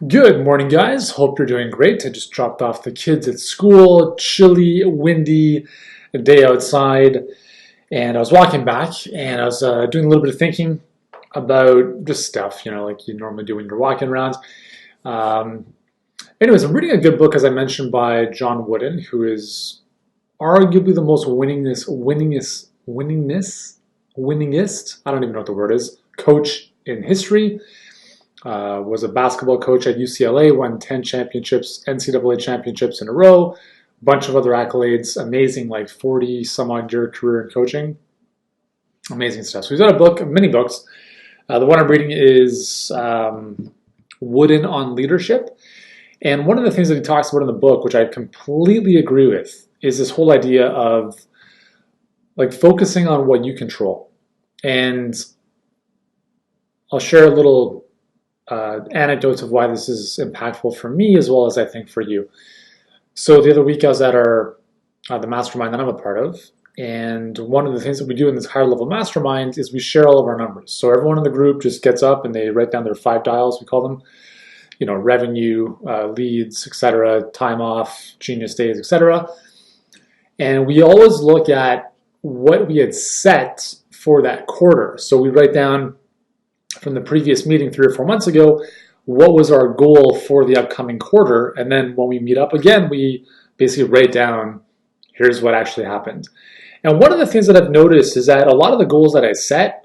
Good morning, guys. Hope you're doing great. I just dropped off the kids at school. Chilly, windy day outside. And I was walking back and I was doing a little bit of thinking about just stuff, like you normally do when you're walking around. Um, Anyways, I'm reading a good book, as I mentioned, by John Wooden, who is arguably the most winningest, I don't even know what the word is, coach in history. Was a basketball coach at UCLA, won 10 championships, NCAA championships in a row, bunch of other accolades, amazing, like 40 some odd year career in coaching. Amazing stuff. So he's got a book, many books. The one I'm reading is Wooden on Leadership. And one of the things that he talks about in the book, which I completely agree with, is this whole idea of like focusing on what you control. And I'll share a little anecdotes of why this is impactful for me as well as I think for you. So the other week I was at the mastermind that I'm a part of, and one of the things that we do in this higher level mastermind is we share all of our numbers. So everyone in the group just gets up and they write down their 5 dials, we call them, revenue, leads, etc., time off, genius days, etc. And we always look at what we had set for that quarter. So we write down from the previous meeting 3 or 4 months ago, what was our goal for the upcoming quarter? And then when we meet up again, we basically write down, here's what actually happened. And one of the things that I've noticed is that a lot of the goals that I set,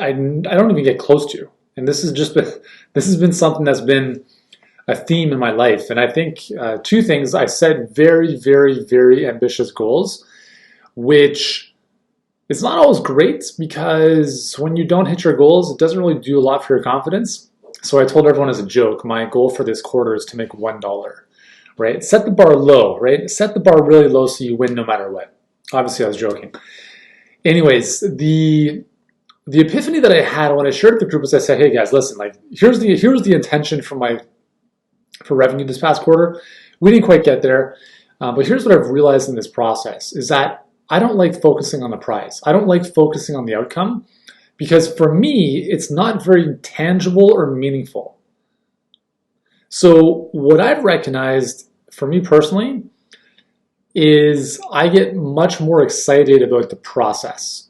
I don't even get close to. And this has been something that's been a theme in my life. And I think 2 things, I set very, very, very ambitious goals, which it's not always great because when you don't hit your goals, it doesn't really do a lot for your confidence. So I told everyone as a joke, my goal for this quarter is to make $1, right? Set the bar low, right? Set the bar really low so you win no matter what. Obviously, I was joking. Anyways, the epiphany that I had when I shared with the group was I said, hey guys, listen, like here's the intention for revenue this past quarter. We didn't quite get there, but here's what I've realized in this process is that I don't like focusing on the prize. I don't like focusing on the outcome because for me, it's not very tangible or meaningful. So what I've recognized for me personally is I get much more excited about the process.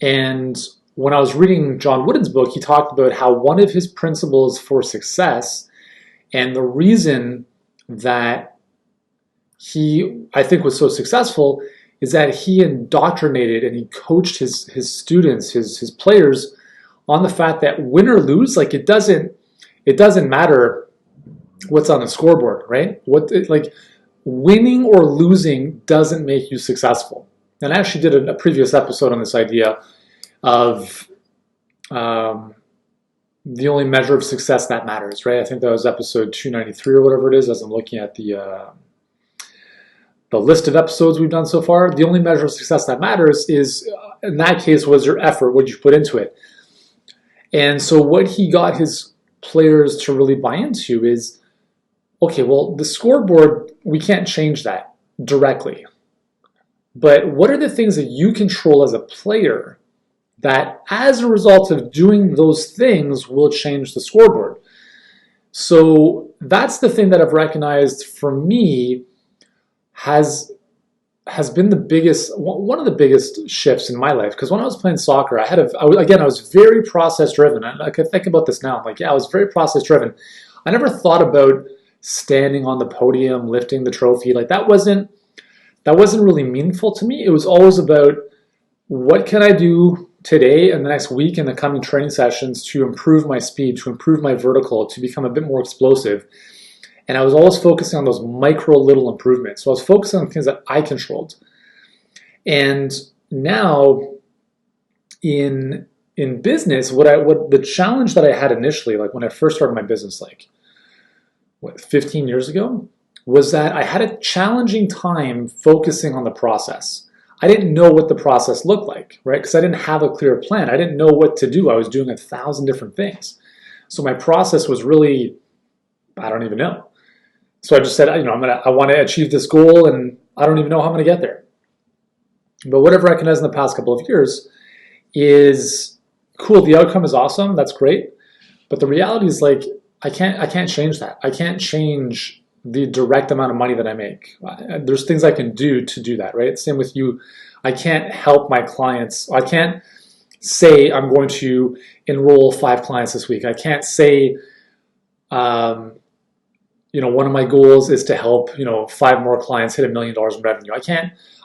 And when I was reading John Wooden's book, he talked about how one of his principles for success and the reason that he, I think, was so successful is that he indoctrinated and he coached his students, his players on the fact that win or lose, like it doesn't matter what's on the scoreboard, right? Winning or losing doesn't make you successful. And I actually did a previous episode on this idea of the only measure of success that matters, right? I think that was episode 293 or whatever it is, as I'm looking at the list of episodes we've done so far. The only measure of success that matters is, in that case, was your effort, what you put into it. And so what he got his players to really buy into is, okay, well, the scoreboard, we can't change that directly. But what are the things that you control as a player that as a result of doing those things will change the scoreboard? So that's the thing that I've recognized for me has been one of the biggest shifts in my life. Because when I was playing soccer, I was very process driven. I could think about this now. I'm like, yeah, I was very process driven. I never thought about standing on the podium, lifting the trophy. Like that wasn't really meaningful to me. It was always about what can I do today and the next week and the coming training sessions to improve my speed, to improve my vertical, to become a bit more explosive. And I was always focusing on those micro little improvements. So I was focusing on things that I controlled. And now in business, what the challenge that I had initially, like when I first started my business, 15 years ago, was that I had a challenging time focusing on the process. I didn't know what the process looked like, right? Because I didn't have a clear plan. I didn't know what to do. I was doing 1,000 different things. So my process was really, I don't even know. So I just said, I want to achieve this goal and I don't even know how I'm going to get there. But what I've recognized in the past couple of years is, cool, the outcome is awesome. That's great. But the reality is I can't change that. I can't change the direct amount of money that I make. There's things I can do to do that, right? Same with you. I can't help my clients. I can't say I'm going to enroll 5 clients this week. I can't say, one of my goals is to help, 5 more clients hit $1 million in revenue.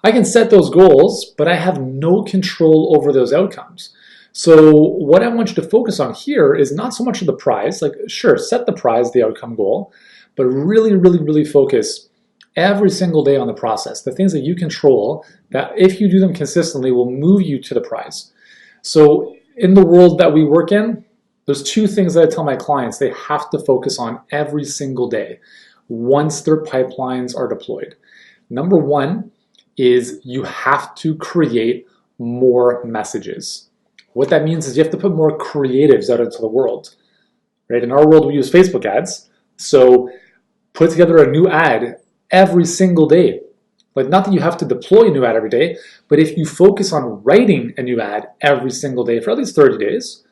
I can set those goals, but I have no control over those outcomes. So what I want you to focus on here is not so much of the prize, like sure, set the prize, the outcome goal, but really, really, really focus every single day on the process, the things that you control that if you do them consistently will move you to the prize. So in the world that we work in, there's 2 things that I tell my clients they have to focus on every single day once their pipelines are deployed. Number 1 is you have to create more messages. What that means is you have to put more creatives out into the world, right? In our world, we use Facebook ads. So put together a new ad every single day. Like, not that you have to deploy a new ad every day, but if you focus on writing a new ad every single day for at least 30 days,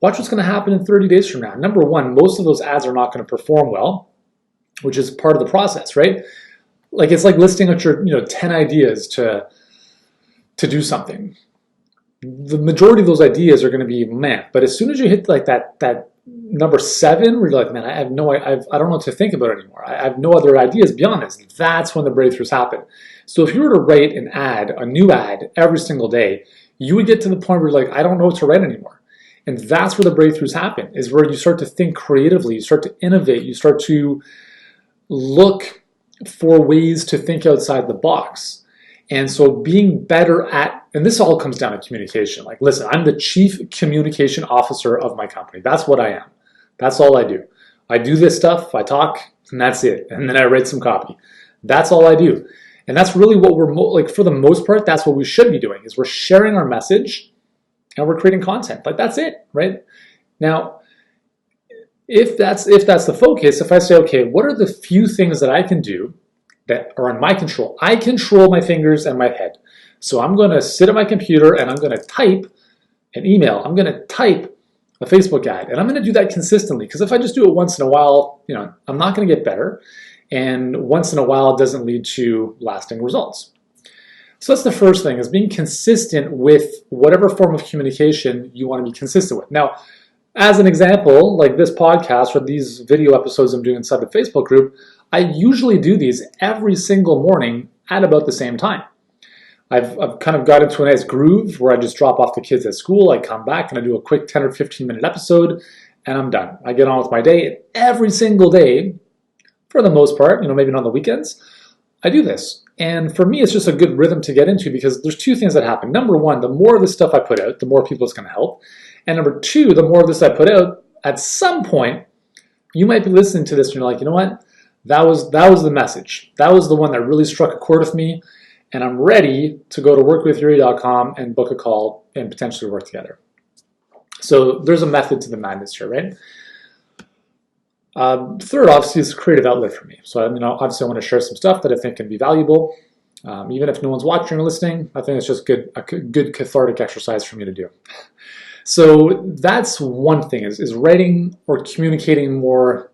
watch what's going to happen in 30 days from now. Number 1, most of those ads are not going to perform well, which is part of the process, right? Like, it's like listing out your 10 ideas to do something. The majority of those ideas are going to be meh, but as soon as you hit like that number 7, where you're like, man, I don't know what to think about anymore. I have no other ideas beyond this. That's when the breakthroughs happen. So if you were to write a new ad every single day, you would get to the point where you're like, I don't know what to write anymore. And that's where the breakthroughs happen, is where you start to think creatively, you start to innovate, you start to look for ways to think outside the box. And so being better at, and this all comes down to communication. Like, listen, I'm the chief communication officer of my company. That's what I am. That's all I do. I do this stuff, I talk, and that's it. And then I write some copy. That's all I do. And that's really what we're, like, for the most part, that's what we should be doing, is we're sharing our message and we're creating content. Like, that's it, right? Now, if that's the focus, if I say, okay, what are the few things that I can do that are in my control? I control my fingers and my head. So I'm going to sit at my computer and I'm going to type an email. I'm going to type a Facebook ad, and I'm going to do that consistently, because if I just do it once in a while, I'm not going to get better. And once in a while doesn't lead to lasting results. So that's the first thing, is being consistent with whatever form of communication you want to be consistent with. Now, as an example, like this podcast or these video episodes I'm doing inside the Facebook group, I usually do these every single morning at about the same time. I've kind of got into a nice groove where I just drop off the kids at school, I come back and I do a quick 10 or 15 minute episode, and I'm done. I get on with my day. And every single day, for the most part, maybe not on the weekends, I do this. And for me, it's just a good rhythm to get into, because there's 2 things that happen. Number 1, the more of this stuff I put out, the more people it's going to help. And number 2, the more of this I put out, at some point, you might be listening to this and you're like, you know what? That was the message. That was the one that really struck a chord with me, and I'm ready to go to workwithyuri.com and book a call and potentially work together. So there's a method to the madness here, right? Third, obviously, is a creative outlet for me. So, obviously I want to share some stuff that I think can be valuable. Even if no one's watching or listening, I think it's just a good cathartic exercise for me to do. So that's one thing, is writing or communicating more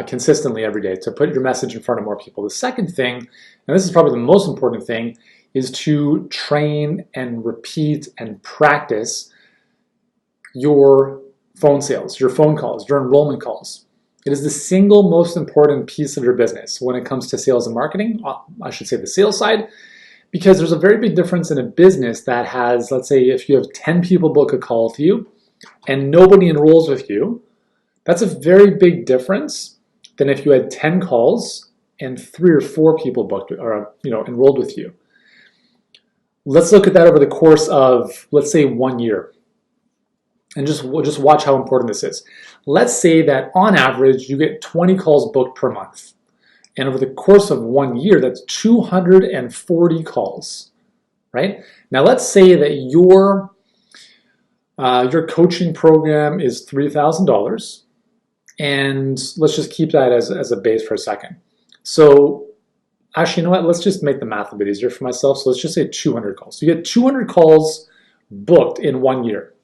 consistently every day, to put your message in front of more people. The second thing, and this is probably the most important thing, is to train and repeat and practice your phone sales, your phone calls, your enrollment calls. It is the single most important piece of your business when it comes to sales and marketing. I should say the sales side, because there's a very big difference in a business that has, let's say, if you have 10 people book a call with you and nobody enrolls with you, that's a very big difference than if you had 10 calls and 3 or 4 people booked or enrolled with you. Let's look at that over the course of, let's say, 1 year, and just watch how important this is. Let's say that on average you get 20 calls booked per month, and over the course of 1 year, that's 240 calls, right? Now let's say that your coaching program is $3,000. And let's just keep that as a base for a second. So actually, you know what? Let's just make the math a bit easier for myself. So let's just say 200 calls. So you get 200 calls booked in 1 year.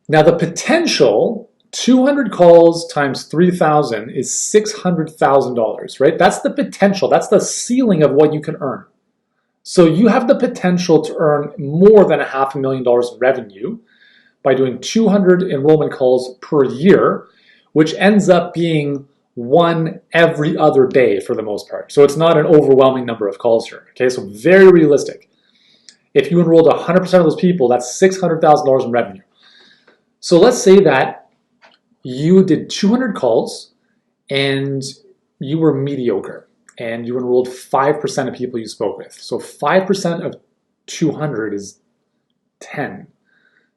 Now the potential 200 calls times 3,000 is $600,000, right? That's the potential. That's the ceiling of what you can earn. So you have the potential to earn more than $500,000 in revenue by doing 200 enrollment calls per year, which ends up being one every other day for the most part. So it's not an overwhelming number of calls here. Okay, so very realistic. If you enrolled 100% of those people, that's $600,000 in revenue. So let's say that you did 200 calls and you were mediocre and you enrolled 5% of people you spoke with. So 5% of 200 is 10.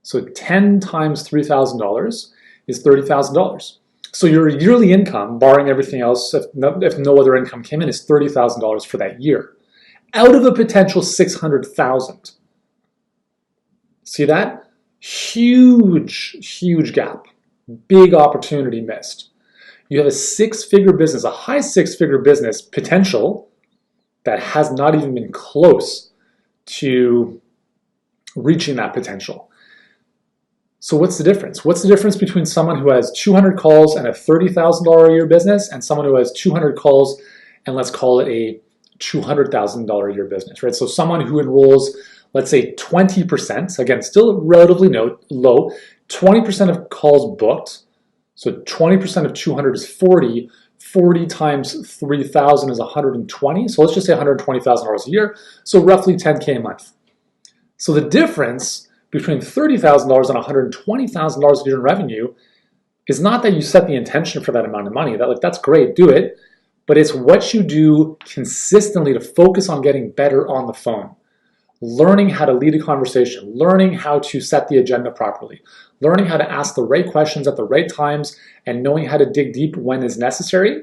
So 10 times $3,000 is $30,000. So your yearly income, barring everything else, if no other income came in, is $30,000 for that year, out of a potential $600,000. See that? Huge, huge gap. Big opportunity missed. You have a six-figure business, a high six-figure business potential that has not even been close to reaching that potential. So what's the difference? What's the difference between someone who has 200 calls and a $30,000 a year business and someone who has 200 calls and let's call it a $200,000 a year business, right? So someone who enrolls, let's say 20%, again, still relatively low, 20% of calls booked. So 20% of 200 is 40. 40 times 3,000 is 120. So let's just say $120,000 a year. So roughly 10K a month. So the difference between $30,000 and $120,000 a year in revenue is not that you set the intention for that amount of money. That's great, do it. But it's what you do consistently to focus on getting better on the phone. Learning how to lead a conversation, learning how to set the agenda properly, learning how to ask the right questions at the right times, and knowing how to dig deep when is necessary,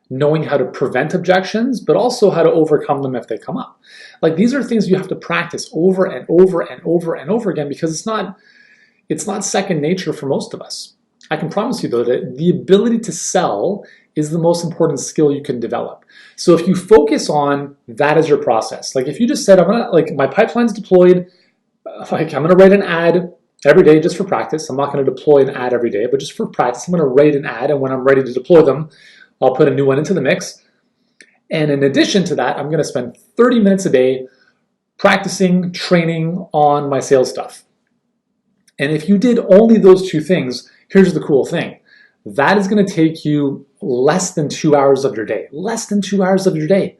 knowing how to prevent objections, but also how to overcome them if they come up. Like, these are things you have to practice over and over and over and over again, because it's not second nature for most of us. I can promise you though that the ability to sell is the most important skill you can develop. So if you focus on that as your process, like if you just said, my pipeline's deployed, I'm gonna write an ad every day just for practice. I'm not gonna deploy an ad every day, but just for practice, I'm gonna write an ad, and when I'm ready to deploy them, I'll put a new one into the mix. And in addition to that, I'm gonna spend 30 minutes a day practicing, training on my sales stuff. And if you did only those two things, here's the cool thing. That is gonna take you less than 2 hours of your day. Less than 2 hours of your day.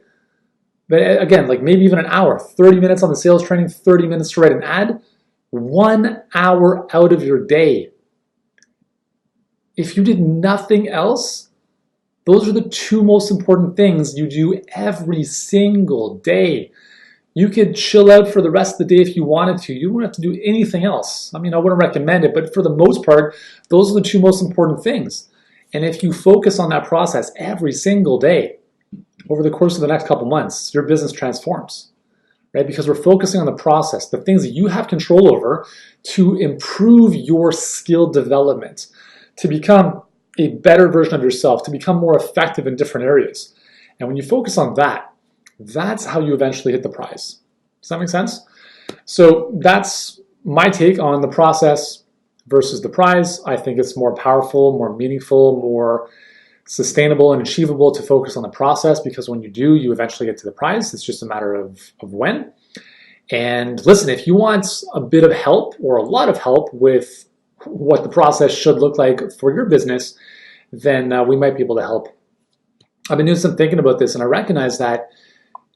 But again, like maybe even an hour. 30 minutes on the sales training, 30 minutes to write an ad. 1 hour out of your day. If you did nothing else, those are the two most important things you do every single day. You could chill out for the rest of the day if you wanted to. You don't have to do anything else. I mean, I wouldn't recommend it, but for the most part, those are the two most important things. And if you focus on that process every single day, over the course of the next couple months, your business transforms, right? Because we're focusing on the process, the things that you have control over to improve your skill development, to become a better version of yourself, to become more effective in different areas. And when you focus on that, that's how you eventually hit the prize. Does that make sense? So that's my take on the process versus the prize. I think it's more powerful, more meaningful, more sustainable and achievable to focus on the process, because when you do, you eventually get to the prize. It's just a matter of when. And listen, if you want a bit of help or a lot of help with what the process should look like for your business, then we might be able to help. I've been doing some thinking about this, and I recognize that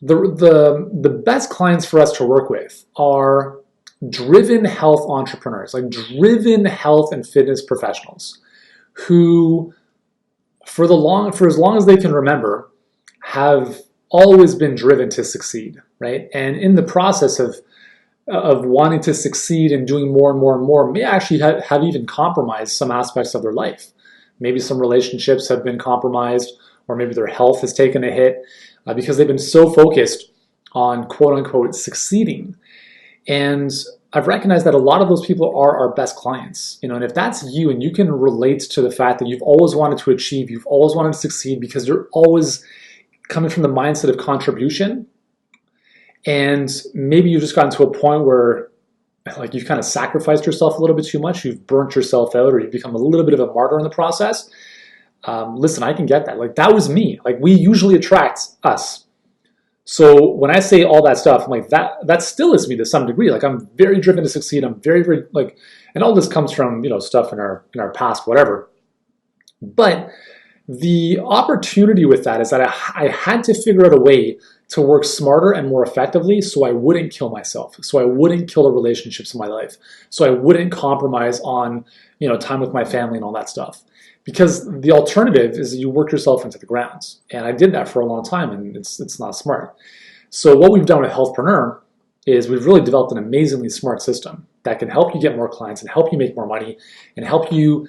the best clients for us to work with are driven health entrepreneurs, like driven health and fitness professionals who, for as long as they can remember, have always been driven to succeed, right? And in the process of wanting to succeed and doing more and more and more, may actually have even compromised some aspects of their life. Maybe some relationships have been compromised, or maybe their health has taken a hit because they've been so focused on quote unquote succeeding. And I've recognized that a lot of those people are our best clients, and if that's you and you can relate to the fact that you've always wanted to achieve, you've always wanted to succeed because you're always coming from the mindset of contribution, and maybe you've just gotten to a point where like you've kind of sacrificed yourself a little bit too much, you've burnt yourself out, or you've become a little bit of a martyr in the process, listen, I can get that. Like that was me. Like we usually attract us. So when I say all that stuff, I'm like that still is me to some degree. Like I'm very driven to succeed. I'm very, very like, and all this comes from, stuff in our past, whatever. But the opportunity with that is that I had to figure out a way to work smarter and more effectively so I wouldn't kill myself, so I wouldn't kill the relationships in my life, so I wouldn't compromise on, time with my family and all that stuff. Because the alternative is that you work yourself into the ground. And I did that for a long time, and it's not smart. So what we've done with Healthpreneur is we've really developed an amazingly smart system that can help you get more clients and help you make more money and help you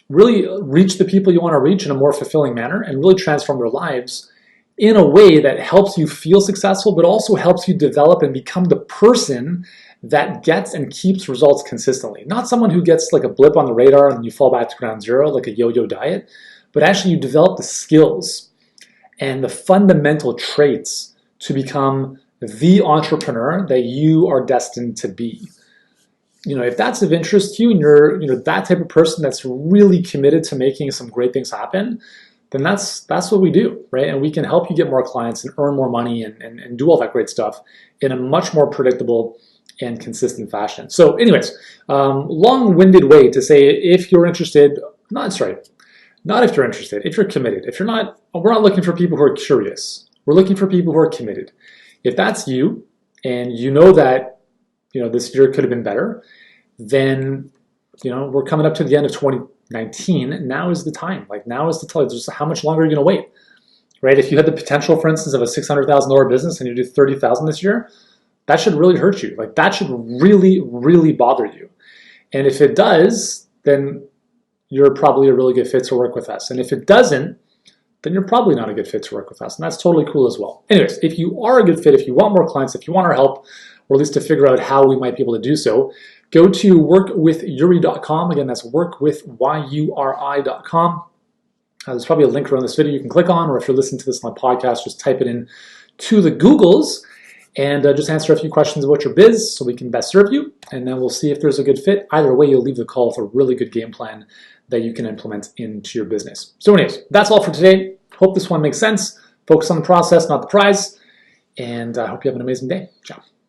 really reach the people you want to reach in a more fulfilling manner and really transform their lives in a way that helps you feel successful, but also helps you develop and become the person that gets and keeps results consistently. Not someone who gets like a blip on the radar and then you fall back to ground zero like a yo-yo diet, but actually you develop the skills and the fundamental traits to become the entrepreneur that you are destined to be. If that's of interest to you and you're that type of person that's really committed to making some great things happen, then that's what we do, right? And we can help you get more clients and earn more money and do all that great stuff in a much more predictable and consistent fashion. So anyways, long-winded way to say if you're interested, not if you're interested, if you're committed. If you're not, we're not looking for people who are curious. We're looking for people who are committed. If that's you and you know that this year could have been better, then we're coming up to the end of 2019. Now is the time. Like now is the time. Just how much longer are you going to wait, right? If you had the potential, for instance, of a $600,000 business and you do $30,000 this year, that should really hurt you. Like that should really, really bother you. And if it does, then you're probably a really good fit to work with us. And if it doesn't, then you're probably not a good fit to work with us. And that's totally cool as well. Anyways, if you are a good fit, if you want more clients, if you want our help, or at least to figure out how we might be able to do so, go to workwithyuri.com. Again, that's workwithyuri.com. There's probably a link around this video you can click on, or if you're listening to this on a podcast, just type it in to the Googles and just answer a few questions about your biz so we can best serve you. And then we'll see if there's a good fit. Either way, you'll leave the call with a really good game plan that you can implement into your business. So anyways, that's all for today. Hope this one makes sense. Focus on the process, not the prize. And I hope you have an amazing day. Ciao.